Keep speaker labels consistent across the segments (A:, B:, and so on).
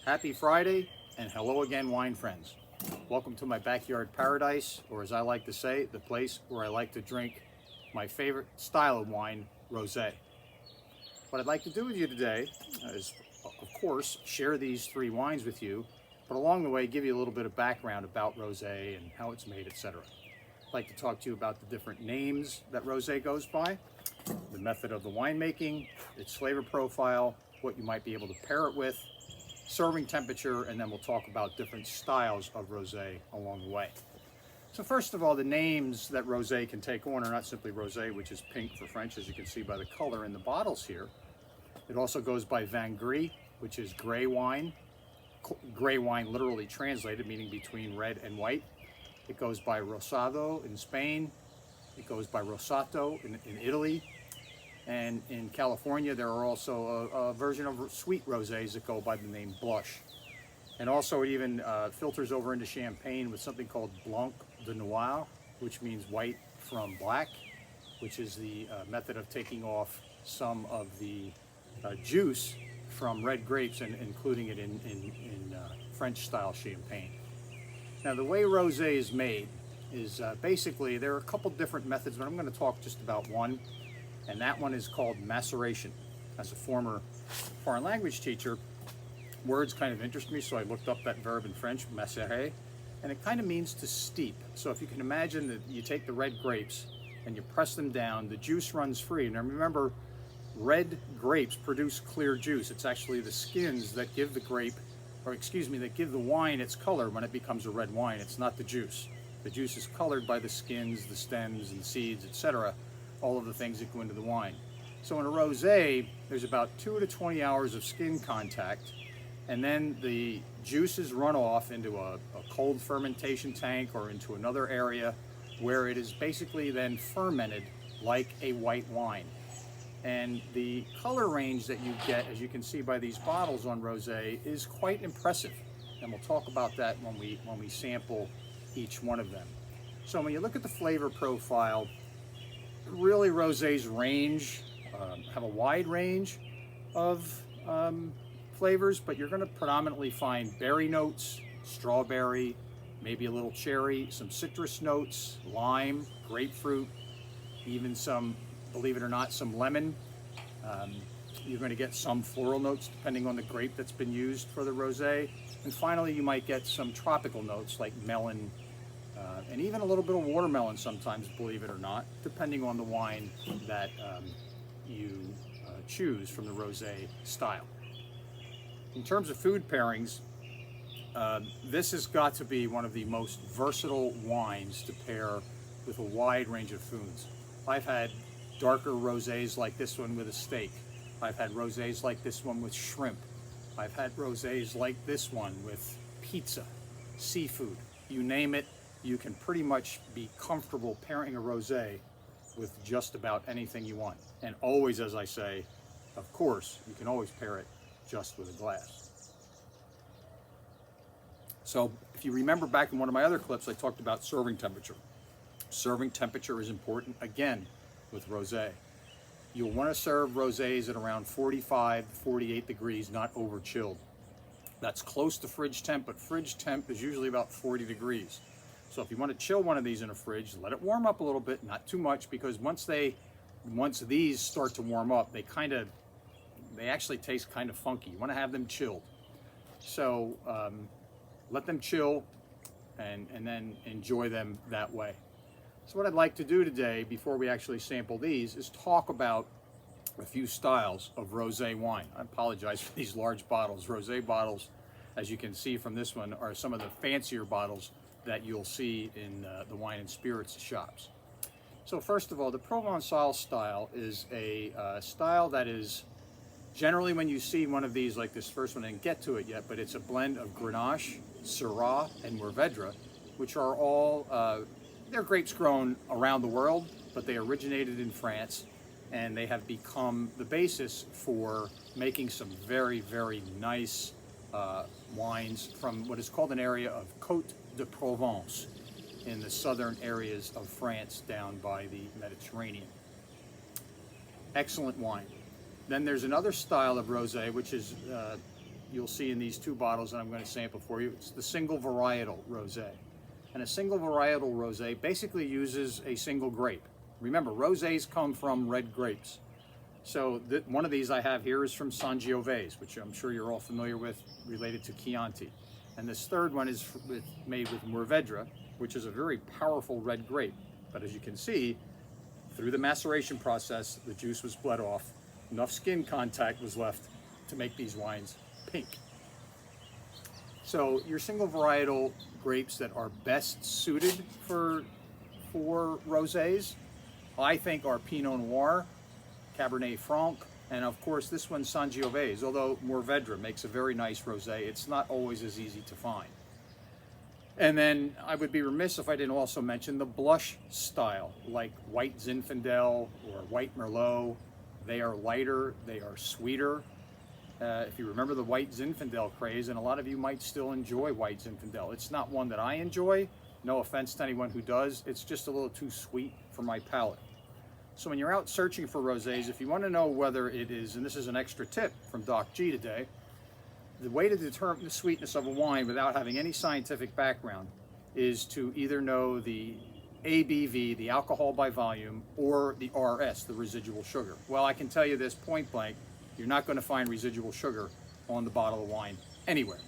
A: Happy Friday, and hello again, wine friends. Welcome to my backyard paradise, or as I like to say, the place where I like to drink my favorite style of wine, Rosé. What I'd like to do with you today is, of course, share these three wines with you, but along the way, give you a little bit of background about Rosé and how it's made, etc. I'd like to talk to you about the different names that Rosé goes by, the method of the winemaking, its flavor profile, what you might be able to pair it with, serving temperature, and then we'll talk about different styles of rosé along the way. So first of all, the names that rosé can take on are not simply rosé, which is pink for French, as you can see by the color in the bottles here. It also goes by vin gris, which is gray wine literally translated, meaning between red and white. It goes by rosado in Spain. It goes by rosato in Italy. And in California, there are also a version of sweet rosés that go by the name blush. And also it even filters over into champagne with something called blanc de noir, which means white from black, which is the method of taking off some of the juice from red grapes and including it in French-style champagne. Now, the way rosé is made is basically, there are a couple different methods, but I'm going to talk just about one. And that one is called maceration. As a former foreign language teacher, words kind of interest me, so I looked up that verb in French, macérer, and it kind of means to steep. So if you can imagine that you take the red grapes and you press them down, the juice runs free. Now remember, red grapes produce clear juice. It's actually the skins that give the that give the wine its color when it becomes a red wine. It's not the juice. The juice is colored by the skins, the stems, and seeds, etc., all of the things that go into the wine. So in a rosé, there's about 2 to 20 hours of skin contact, and then the juices run off into a cold fermentation tank or into another area where it is basically then fermented like a white wine. And the color range that you get, as you can see by these bottles on rosé, is quite impressive. And we'll talk about that when we sample each one of them. So when you look at the flavor profile, really rosés have a wide range of flavors, but you're going to predominantly find berry notes, strawberry, maybe a little cherry, some citrus notes, lime, grapefruit, even some, believe it or not, some lemon. You're going to get some floral notes depending on the grape that's been used for the rosé. And finally, you might get some tropical notes like melon, and even a little bit of watermelon sometimes, believe it or not, depending on the wine that you choose from the rosé style. In terms of food pairings, this has got to be one of the most versatile wines to pair with a wide range of foods. I've had darker rosés like this one with a steak. I've had rosés like this one with shrimp. I've had rosés like this one with pizza, seafood, you name it. You can pretty much be comfortable pairing a rosé with just about anything you want. And always, as I say, of course, you can always pair it just with a glass. So if you remember back in one of my other clips, I talked about serving temperature. Serving temperature is important, again, with rosé. You'll want to serve rosés at around 45 to 48 degrees, not over chilled. That's close to fridge temp, but fridge temp is usually about 40 degrees. So if you want to chill one of these in a fridge, let it warm up a little bit, not too much, because once these start to warm up, they actually taste kind of funky. You want to have them chilled. So let them chill and then enjoy them that way. So what I'd like to do today, before we actually sample these, is talk about a few styles of rosé wine. I apologize for these large bottles. Rosé bottles, as you can see from this one, are some of the fancier bottles that you'll see in the wine and spirits shops. So first of all, the Provençal style is a style that is generally, when you see one of these like this first one, I didn't get to it yet, but it's a blend of Grenache, Syrah, and Mourvedre, which are all, they're grapes grown around the world, but they originated in France, and they have become the basis for making some very, very nice wines from what is called an area of Côte de Provence in the southern areas of France down by the Mediterranean. Excellent wine. Then there's another style of rosé, which is you'll see in these two bottles that I'm going to sample for you. It's the single varietal rosé. And a single varietal rosé basically uses a single grape. Remember, rosés come from red grapes. So one of these I have here is from Sangiove's, which I'm sure you're all familiar with, related to Chianti. And this third one is made with Mourvedre, which is a very powerful red grape. But as you can see, through the maceration process, the juice was bled off. Enough skin contact was left to make these wines pink. So your single varietal grapes that are best suited for rosés, I think, are Pinot Noir, Cabernet Franc, and of course this one's Sangiove's. Although Mourvedre makes a very nice rosé, it's not always as easy to find. And then I would be remiss if I didn't also mention the blush style, like white Zinfandel or white Merlot. They are lighter, they are sweeter. If you remember the white Zinfandel craze, and a lot of you might still enjoy white Zinfandel. It's not one that I enjoy, no offense to anyone who does, it's just a little too sweet for my palate. So when you're out searching for rosés, if you want to know whether it is, and this is an extra tip from Doc G today, the way to determine the sweetness of a wine without having any scientific background is to either know the ABV, the alcohol by volume, or the RS, the residual sugar. Well, I can tell you this point blank, you're not going to find residual sugar on the bottle of wine anywhere.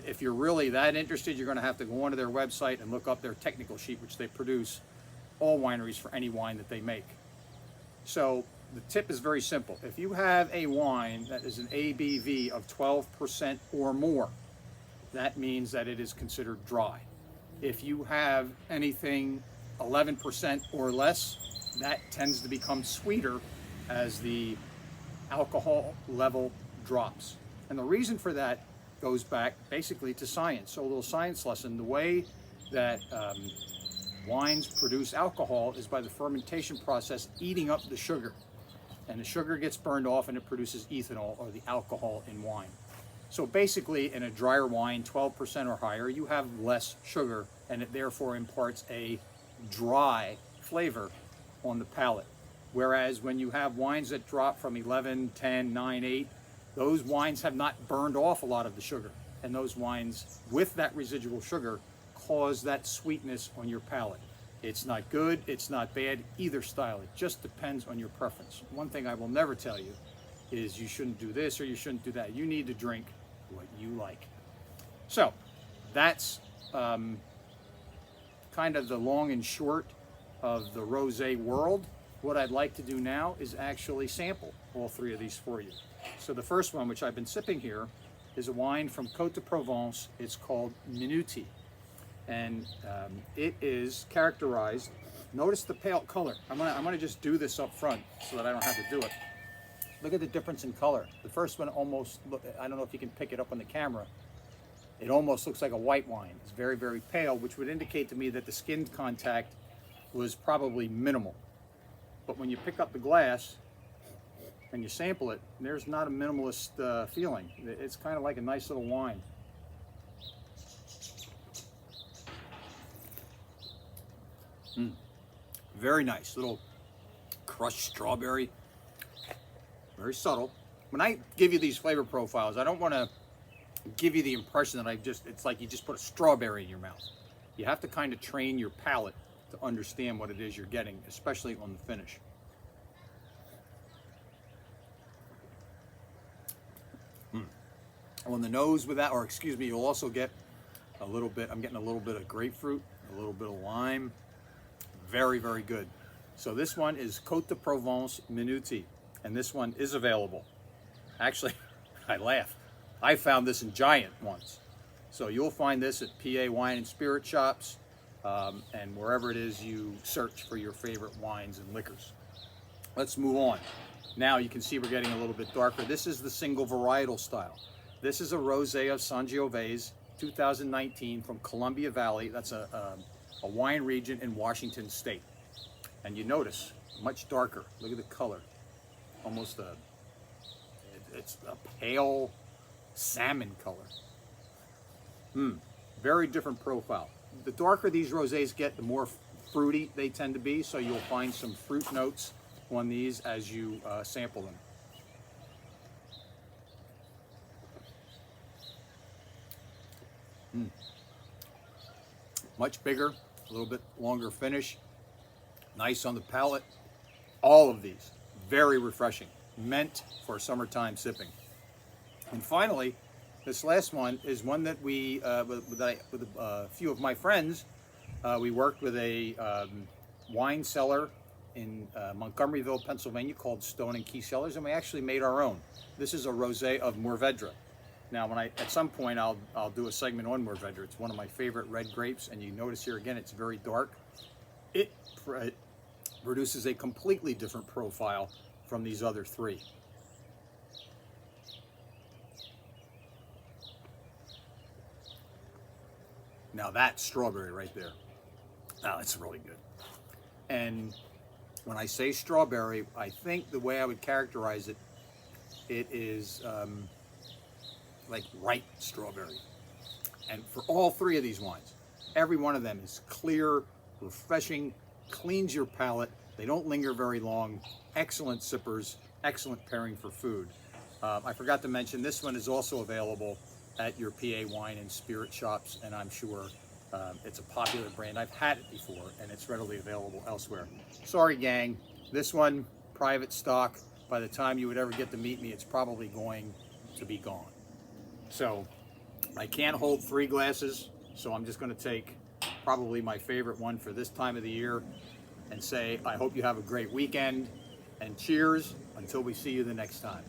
A: If you're really that interested, you're going to have to go onto their website and look up their technical sheet, which they produce, all wineries, for any wine that they make. So the tip is very simple. If you have a wine that is an ABV of 12% or more, that means that it is considered dry. If you have anything 11% or less, that tends to become sweeter as the alcohol level drops. And the reason for that goes back basically to science. So a little science lesson, the way that wines produce alcohol is by the fermentation process eating up the sugar. And the sugar gets burned off and it produces ethanol, or the alcohol in wine. So basically in a drier wine, 12% or higher, you have less sugar, and it therefore imparts a dry flavor on the palate. Whereas when you have wines that drop from 11, 10, 9, 8, those wines have not burned off a lot of the sugar. And those wines with that residual sugar cause that sweetness on your palate. It's not good, it's not bad, either style. It just depends on your preference. One thing I will never tell you is you shouldn't do this or you shouldn't do that. You need to drink what you like. So that's kind of the long and short of the rosé world. What I'd like to do now is actually sample all three of these for you. So the first one, which I've been sipping here, is a wine from Côte de Provence. It's called Minuti. And it is characterized, notice the pale color. I'm gonna just do this up front so that I don't have to do it. Look at the difference in color. The first one almost, I don't know if you can pick it up on the camera, it almost looks like a white wine. It's very, very pale, which would indicate to me that the skin contact was probably minimal. But when you pick up the glass and you sample it, there's not a minimalist feeling. It's kind of like a nice little wine. Very nice, little crushed strawberry, very subtle. When I give you these flavor profiles, I don't want to give you the impression that it's like you just put a strawberry in your mouth. You have to kind of train your palate to understand what it is you're getting, especially on the finish. On the nose with that, or excuse me, you'll also get a little bit, I'm getting a little bit of grapefruit, a little bit of lime. Very, very good. So this one is Côte de Provence Minuti, and this one is available. Actually, I laugh. I found this in Giant once. So you'll find this at PA Wine and Spirit shops, and wherever it is you search for your favorite wines and liquors. Let's move on. Now you can see we're getting a little bit darker. This is the single varietal style. This is a rosé of Sangiove's 2019 from Columbia Valley. That's a wine region in Washington State. And you notice, much darker. Look at the color. Almost it's a pale salmon color. Very different profile. The darker these rosés get, the more fruity they tend to be, so you'll find some fruit notes on these as you sample them. Much bigger, a little bit longer finish, nice on the palate. All of these, very refreshing, meant for summertime sipping. And finally, this last one is one that with a few of my friends, we worked with a wine cellar in Montgomeryville, Pennsylvania called Stone and Key Cellars, and we actually made our own. This is a Rosé of Mourvedre. Now, at some point I'll do a segment on Mourvedre. It's one of my favorite red grapes, and you notice here again it's very dark. It produces a completely different profile from these other three. Now that's strawberry right there. Now that's really good. And when I say strawberry, I think the way I would characterize it, it is like ripe strawberry. And for all three of these wines, every one of them is clear, refreshing, cleans your palate. They don't linger very long. Excellent sippers, excellent pairing for food. I forgot to mention, this one is also available at your PA wine and spirit shops, and I'm sure it's a popular brand. I've had it before, and it's readily available elsewhere. Sorry, gang. This one, private stock. By the time you would ever get to meet me, it's probably going to be gone. So I can't hold 3 glasses, so I'm just going to take probably my favorite one for this time of the year and say I hope you have a great weekend, and cheers until we see you the next time.